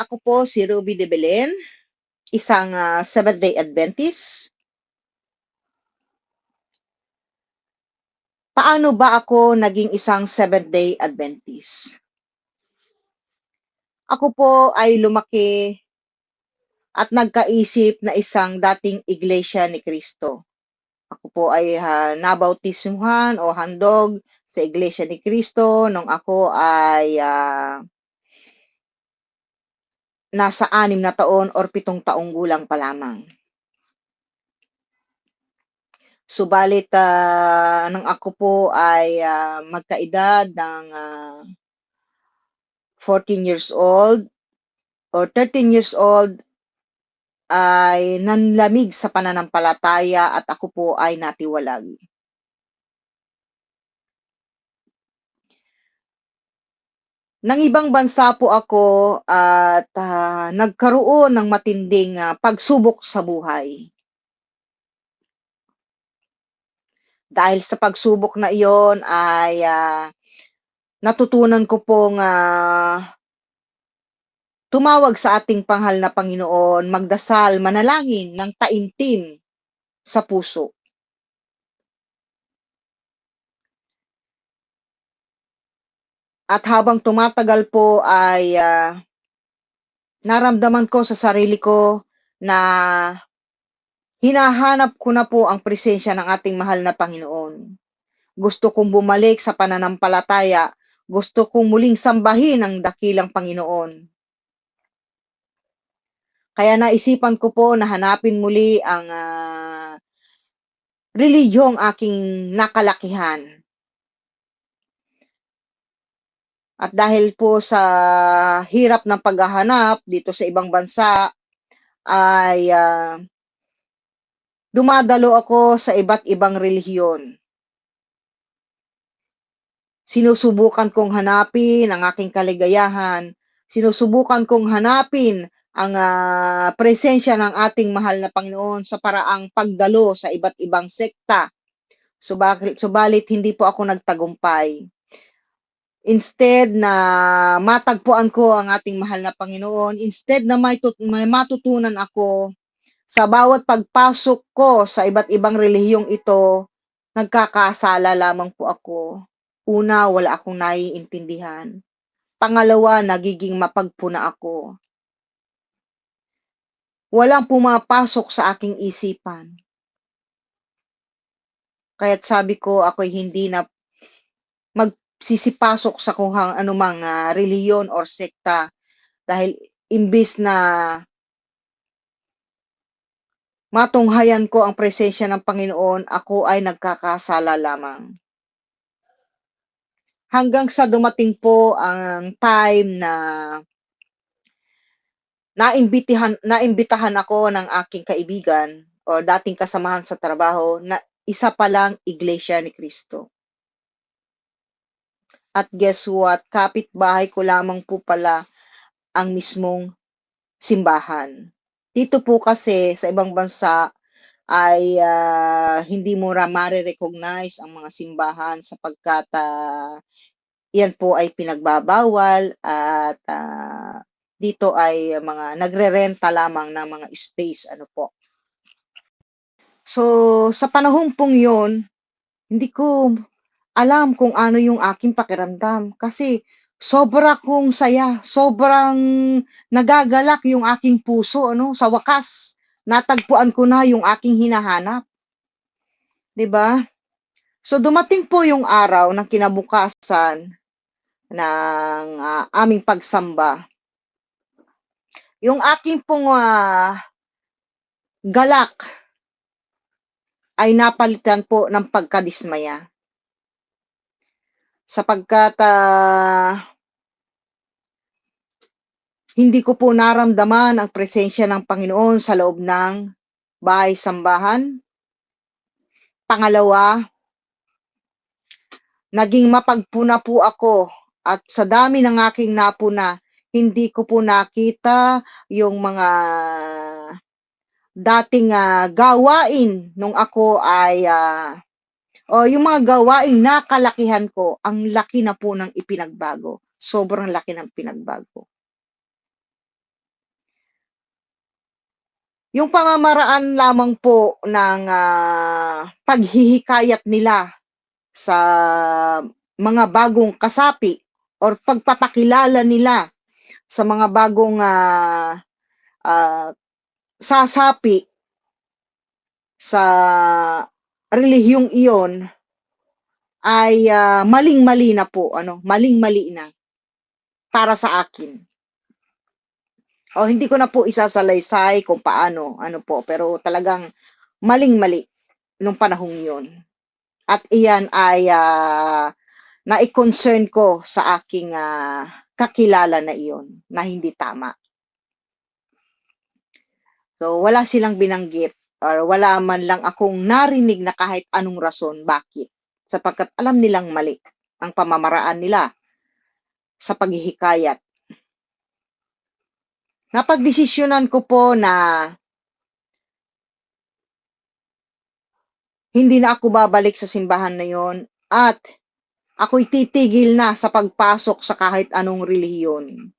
Ako po si Ruby de Belen, isang Seventh-day Adventist. Paano ba ako naging isang Seventh-day Adventist? Ako po ay lumaki at nagkaisip na isang dating Iglesia ni Cristo. Ako po ay nabautismuhan o handog sa Iglesia ni Cristo nung ako ay nasa 6 na taon or 7 taong gulang pa lamang. Subalit nang ako po ay magkaedad ng 14 years old or 13 years old ay nanlamig sa pananampalataya at ako po ay natiwalag. Nang ibang bansa po ako at nagkaroon ng matinding pagsubok sa buhay. Dahil sa pagsubok na iyon ay natutunan ko pong tumawag sa ating panghal na Panginoon, magdasal, manalangin ng taimtim sa puso. At habang tumatagal po ay naramdaman ko sa sarili ko na hinahanap ko na po ang presensya ng ating mahal na Panginoon. Gusto kong bumalik sa pananampalataya. Gusto kong muling sambahin ang dakilang Panginoon. Kaya naisipan ko po na hanapin muli ang relihiyong aking nakalakihan. At dahil po sa hirap ng paghahanap dito sa ibang bansa, ay dumadalo ako sa iba't ibang relihiyon. Sinusubukan kong hanapin ang aking kaligayahan. Sinusubukan kong hanapin ang presensya ng ating mahal na Panginoon sa paraang pagdalo sa iba't ibang sekta. Subalit hindi po ako nagtagumpay. Instead na matagpuan ko ang ating mahal na Panginoon, instead na may matutunan ako sa bawat pagpasok ko sa iba't ibang relihiyong ito, nagkakasala lamang po ako. Una, wala akong naiintindihan. Pangalawa, nagiging mapagpuna ako. Walang pumapasok sa aking isipan. Kaya't sabi ko, ako'y hindi na magsisipasok sa kung anumang reliyon or sekta dahil imbis na matunghayan ko ang presensya ng Panginoon, ako ay nagkakasala lamang. Hanggang sa dumating po ang time na naimbitahan ako ng aking kaibigan o dating kasamahan sa trabaho na isa palang Iglesia ni Cristo. At guess what? Kapitbahay ko lamang po pala ang mismong simbahan. Dito po kasi sa ibang bansa ay hindi mo mare-recognize ang mga simbahan sapagkat yan po ay pinagbabawal at dito ay mga nagre-renta lamang ng mga space, ano po. So, sa panahon pong yun, hindi ko alam kung ano yung aking pakiramdam kasi sobra kong saya, sobrang nagagalak yung aking puso, ano, sa wakas, natagpuan ko na yung aking hinahanap. 'Di ba? So, dumating po yung araw ng kinabukasan ng aming pagsamba. Yung aking pong galak ay napalitan po ng pagkadismaya. Sapagkat hindi ko po naramdaman ang presensya ng Panginoon sa loob ng bahay-sambahan. Pangalawa, naging mapagpuna po ako at sa dami ng aking napuna, hindi ko po nakita yung mga dating gawain nung ako ay o yung mga gawaing nakalakihan ko, ang laki na po ng ipinagbago. Sobrang laki ng pinagbago. Yung pamamaraan lamang po ng paghihikayat nila sa mga bagong kasapi or pagpapakilala nila sa mga bagong ah, sasapi sa relihiyong iyon ay maling-mali na po, maling-mali na para sa akin. O hindi ko na po isasalaysay kung paano, pero talagang maling-mali nung panahong yun. At iyan ay nai-concern ko sa aking kakilala na iyon na hindi tama. So, wala silang binanggit or wala man lang akong narinig na kahit anong rason bakit. Sapagkat alam nilang mali ang pamamaraan nila sa paghihikayat. Napagdesisyonan ko po na hindi na ako babalik sa simbahan na yon at ako'y titigil na sa pagpasok sa kahit anong relihiyon.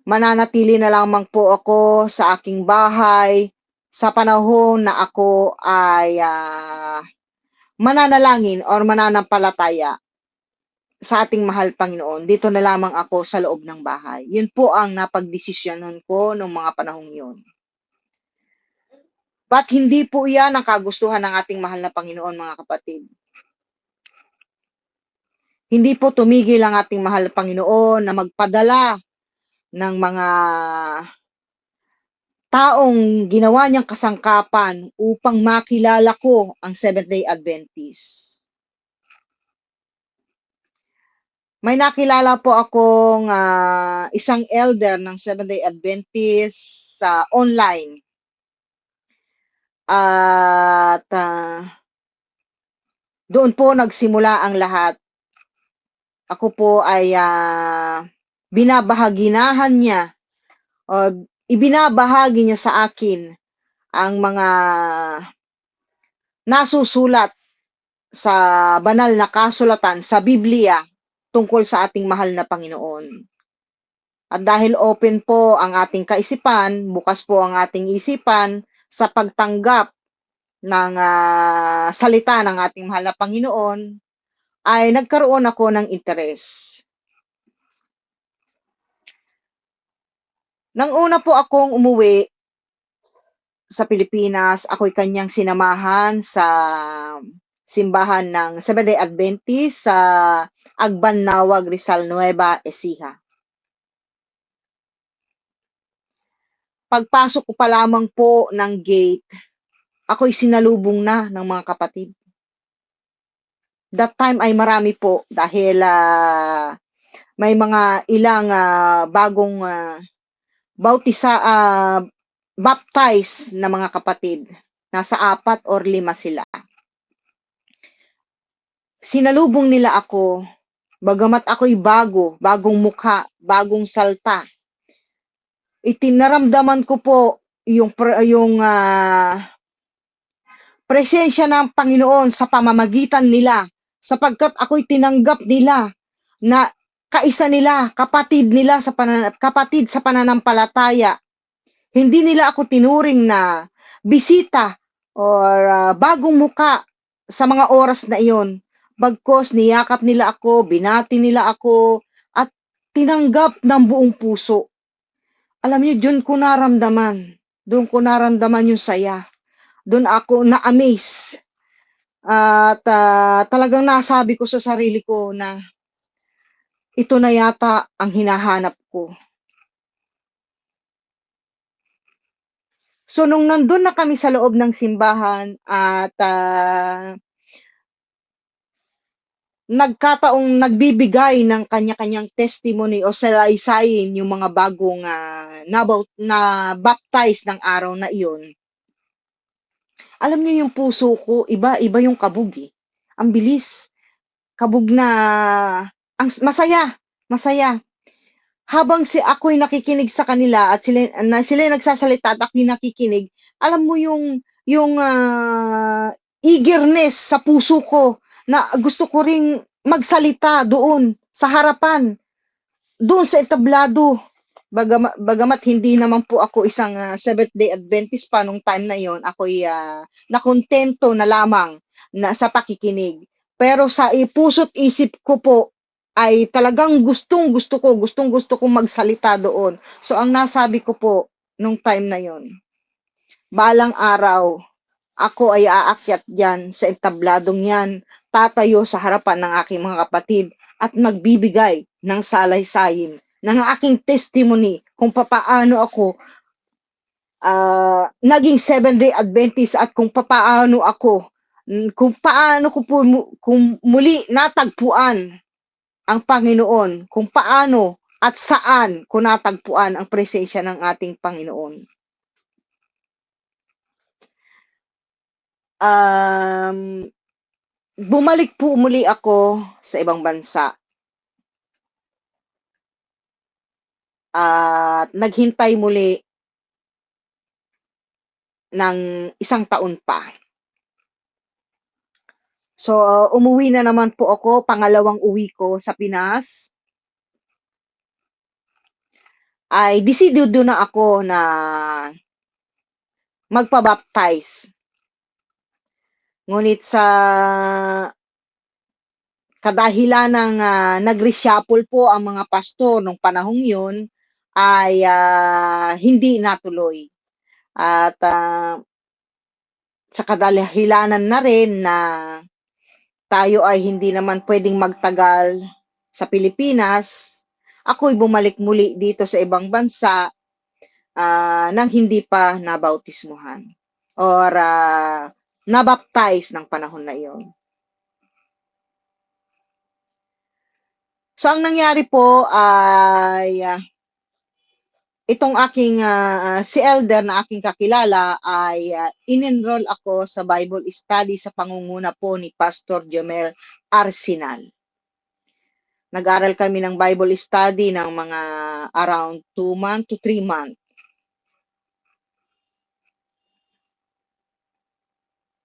Mananatili na lamang po ako sa aking bahay sa panahon na ako ay mananalangin or mananampalataya sa ating mahal Panginoon. Dito na lamang ako sa loob ng bahay. Yun po ang napagdesisyonan ko noong mga panahong yun. Ba't hindi po yan ang kagustuhan ng ating mahal na Panginoon, mga kapatid? Hindi po tumigil ang ating mahal na Panginoon na magpadala ng mga taong ginawa niyang kasangkapan upang makilala ko ang Seventh-day Adventist. May nakilala po akong isang elder ng Seventh-day Adventist sa online. At doon po nagsimula ang lahat. Ako po ay binabahaginahan niya o ibinabahagi niya sa akin ang mga nasusulat sa banal na kasulatan sa Biblia tungkol sa ating mahal na Panginoon. At dahil open po ang ating kaisipan, bukas po ang ating isipan sa pagtanggap ng salita ng ating mahal na Panginoon, ay nagkaroon ako ng interes. Nang una po akong umuwi sa Pilipinas, ako'y kanyang sinamahan sa simbahan ng Seventh-day Adventist sa Agban Nawag, Rizal, Nueva Ecija. Pagpasok ko pa lamang po ng gate, ako'y sinalubong na ng mga kapatid. That time ay marami po dahil may mga ilang bagong baptize na mga kapatid. Nasa 4 or 5 sila. Sinalubong nila ako, bagamat ako'y bagong mukha, bagong salta. Itinaramdaman ko po yung presensya ng Panginoon sa pamamagitan nila, sapagkat ako'y tinanggap nila na kaisa nila, kapatid sa pananampalataya. Hindi nila ako tinuring na bisita or bagong muka sa mga oras na iyon. Bagkos niyakap nila ako, binati nila ako, at tinanggap ng buong puso. Alam niyo, doon ko naramdaman yung saya. Doon ako na-amaze. At talagang nasabi ko sa sarili ko na ito na yata ang hinahanap ko. So, nung nandun na kami sa loob ng simbahan at nagkataong nagbibigay ng kanya-kanyang testimony o salaysayin yung mga bagong na-baptize ng araw na iyon, alam niyo yung puso ko, iba yung kabog eh. Ang bilis. Kabog na, masaya. Habang ako'y nakikinig sa kanila at sila nagsasalita at ako'y nakikinig, alam mo yung eagerness sa puso ko na gusto ko ring magsalita doon sa harapan, doon sa entablado. Bagamat hindi naman po ako isang Seventh-day Adventist pa nung time na yon, ako'y nakontento na lamang na sa pakikinig. Pero sa puso't isip ko po ay talagang gustong-gusto kong magsalita doon. So ang nasabi ko po nung time na yon, balang araw, ako ay aakyat diyan sa entabladong yan, tatayo sa harapan ng aking mga kapatid at magbibigay ng salaysay ng aking testimony kung papaano ako naging Seventh-day Adventist at kung papaano ako, kung paano ko po kung muli natagpuan ang Panginoon, kung paano at saan ko natagpuan ang presensya ng ating Panginoon. Bumalik po muli ako sa ibang bansa. At naghintay muli ng 1 taon pa. So, umuwi na naman po ako, pangalawang uwi ko sa Pinas. Ay desidido na ako na magpa-baptize. Ngunit sa kadahilan ng nag-reshuffle po ang mga pastor nung panahong yun, ay hindi natuloy. At sa kadahilanan na rin na tayo ay hindi naman pwedeng magtagal sa Pilipinas, ako'y bumalik muli dito sa ibang bansa nang hindi pa nabautismuhan or nabaptize ng panahon na iyon. So, ang nangyari po ay itong aking si elder na aking kakilala ay in-enroll ako sa Bible study sa pangunguna po ni Pastor Jomel Arsenal. Nag-aral kami ng Bible study ng mga around 2 months to 3 months.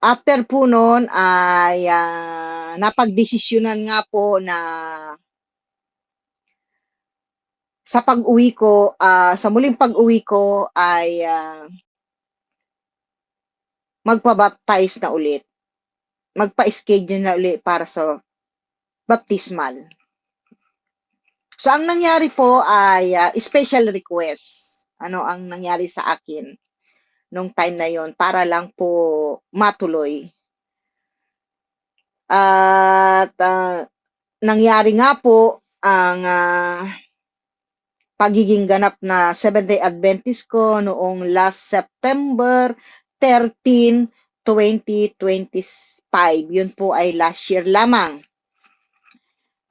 After po noon ay napagdesisyonan nga po na sa pag-uwi ko, sa muling pag-uwi ko ay magpa-baptize na ulit. Magpa-schedule na ulit para sa baptismal. So, ang nangyari po ay special request. Ano ang nangyari sa akin nung time na yon para lang po matuloy. At nangyari nga po ang pagiging ganap na Seventh-day Adventist ko noong last September 13, 2025. Yun po ay last year lamang.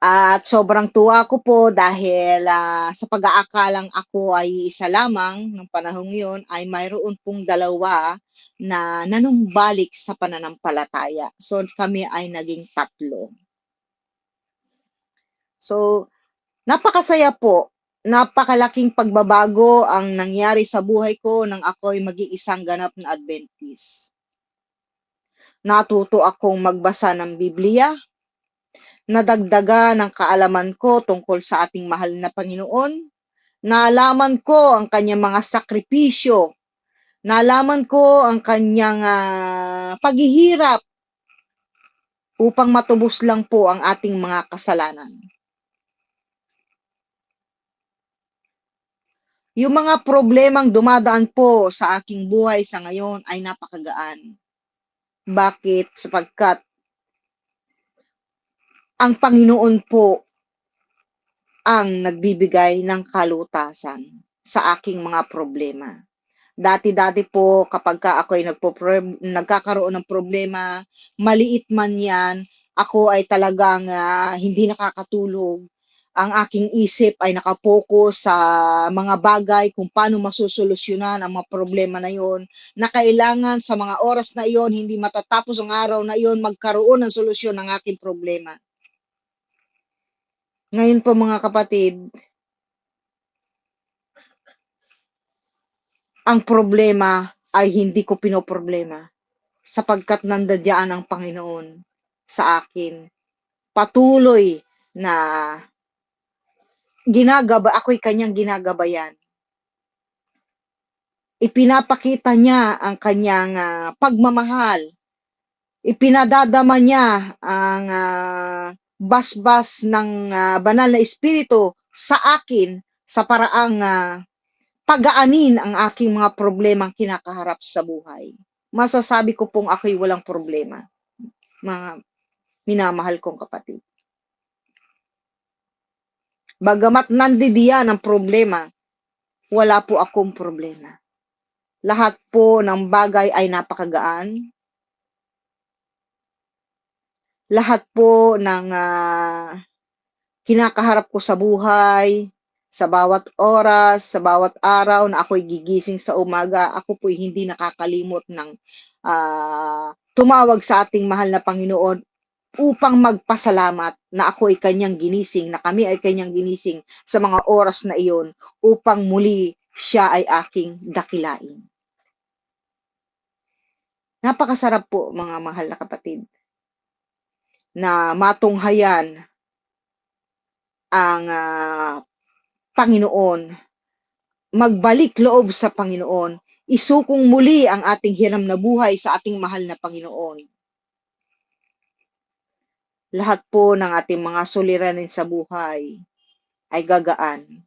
At sobrang tuwa ko po dahil sa pag-aakalang ako ay isa lamang ng panahong yun ay mayroon pong dalawa na nanumbalik sa pananampalataya. So kami ay naging 3. So napakasaya po. Napakalaking pagbabago ang nangyari sa buhay ko nang ako'y maging isang ganap na Adventist. Natuto akong magbasa ng Biblia, nadagdagan ng kaalaman ko tungkol sa ating mahal na Panginoon, nalaman ko ang kanyang mga sakripisyo, nalaman ko ang kanyang paghihirap upang matubos lang po ang ating mga kasalanan. Yung mga problemang dumadaan po sa aking buhay sa ngayon ay napakagaan. Bakit? Sapagkat ang Panginoon po ang nagbibigay ng kalutasan sa aking mga problema. Dati-dati po kapag ako'y nagkakaroon ng problema, maliit man yan, ako ay talagang hindi nakakatulog. Ang aking isip ay nakapokus sa mga bagay kung paano masusolusyunan ang mga problema na yon, na kailangan sa mga oras na iyon, hindi matatapos ang araw na iyon, magkaroon ng solusyon ng aking problema. Ngayon po mga kapatid, ang problema ay hindi ko pinoproblema sapagkat nandiyan ang Panginoon sa akin. Patuloy na ako'y kanyang ginagabayan ipinapakita niya ang kanyang pagmamahal, ipinadadama niya ang basbas ng banal na espiritu sa akin sa paraang pagaanin ang aking mga problemang kinakaharap sa buhay. Masasabi ko pong ako'y walang problema, mga minamahal kong kapatid. Bagamat nandidiyan ang problema, wala po akong problema. Lahat po ng bagay ay napakagaan. Lahat po ng kinakaharap ko sa buhay, sa bawat oras, sa bawat araw na ako'y gigising sa umaga, ako po'y hindi nakakalimot ng tumawag sa ating mahal na Panginoon upang magpasalamat na ako ay kanyang ginising, na kami ay kanyang ginising sa mga oras na iyon upang muli siya ay aking dakilain. Napakasarap po, mga mahal na kapatid, na matunghayan ang Panginoon, magbalik loob sa Panginoon, isukong muli ang ating hiram na buhay sa ating mahal na Panginoon. Lahat po ng ating mga suliranin sa buhay ay gagaan.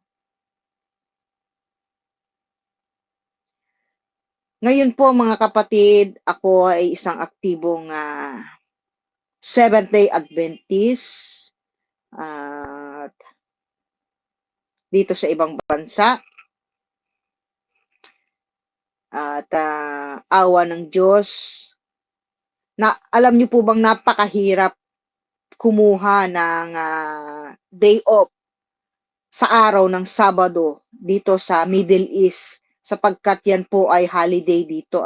Ngayon po, mga kapatid, ako ay isang aktibong Seventh-day Adventist at dito sa ibang bansa. At awa ng Diyos, na alam niyo po bang napakahirap kumuha ng day off sa araw ng Sabado dito sa Middle East, sapagkat yan po ay holiday dito,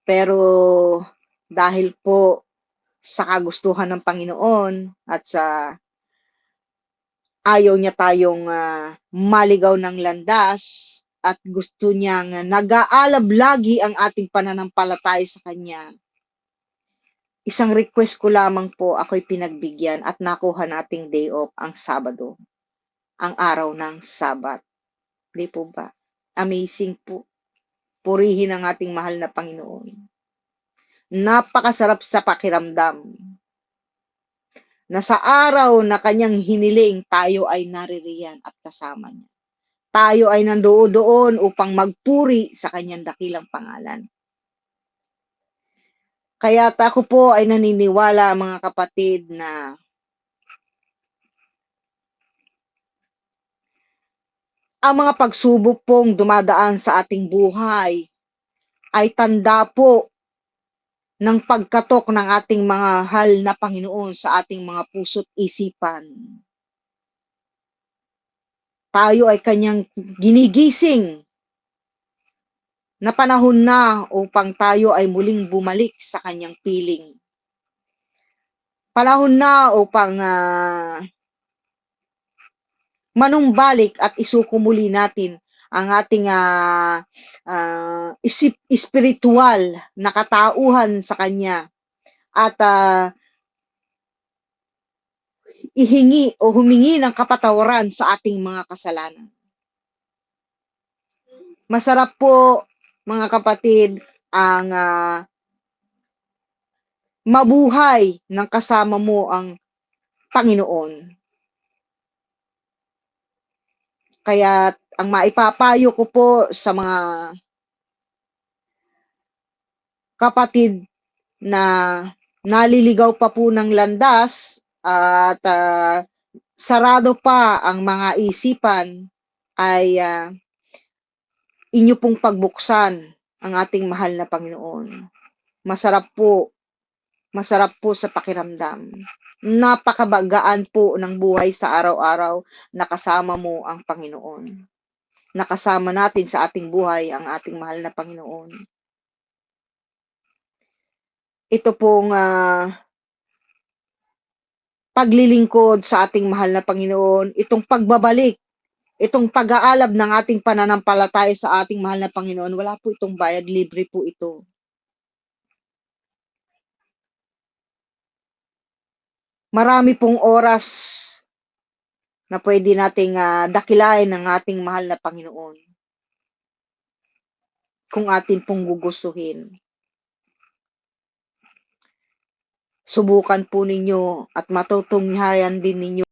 Pero dahil po sa kagustuhan ng Panginoon at sa ayaw niya tayong maligaw ng landas at gusto niyang nag-aalab lagi ang ating pananampalataya sa Kanya, isang request ko lamang po, ako'y pinagbigyan at nakuha nating day off ang Sabado, ang araw ng Sabat. Di po ba? Amazing po. Purihin ang ating mahal na Panginoon. Napakasarap sa pakiramdam na sa araw na kanyang hiniling, tayo ay naririyan at kasama niya. Tayo ay nandoon upang magpuri sa kanyang dakilang pangalan. Kaya ako po ay naniniwala, mga kapatid, na ang mga pagsubok pong dumadaan sa ating buhay ay tanda po ng pagkatok ng ating mga mahal na Panginoon sa ating mga puso't isipan. Tayo ay kanyang ginigising na panahon na upang tayo ay muling bumalik sa kanyang piling. Panahon na upang manumbalik at isuko muli natin ang ating espiritual na katauhan sa Kanya at ihingi o humingi ng kapatawaran sa ating mga kasalanan. Masarap po, mga kapatid, ang mabuhay ng kasama mo ang Panginoon. Kaya ang maipapayo ko po sa mga kapatid na naliligaw pa po ng landas at sarado pa ang mga isipan, ay inyo pong pagbuksan ang ating mahal na Panginoon. Masarap po sa pakiramdam. Napakabagaan po ng buhay sa araw-araw na kasama mo ang Panginoon. Nakasama natin sa ating buhay ang ating mahal na Panginoon. Ito pong paglilingkod sa ating mahal na Panginoon, itong pagbabalik, itong pag-aalab ng ating pananampalataya sa ating mahal na Panginoon, wala po itong bayad, libre po ito. Marami pong oras na pwede nating dakilain ng ating mahal na Panginoon. kung atin pong gugustuhin. Subukan po ninyo at matutunghayan din ninyo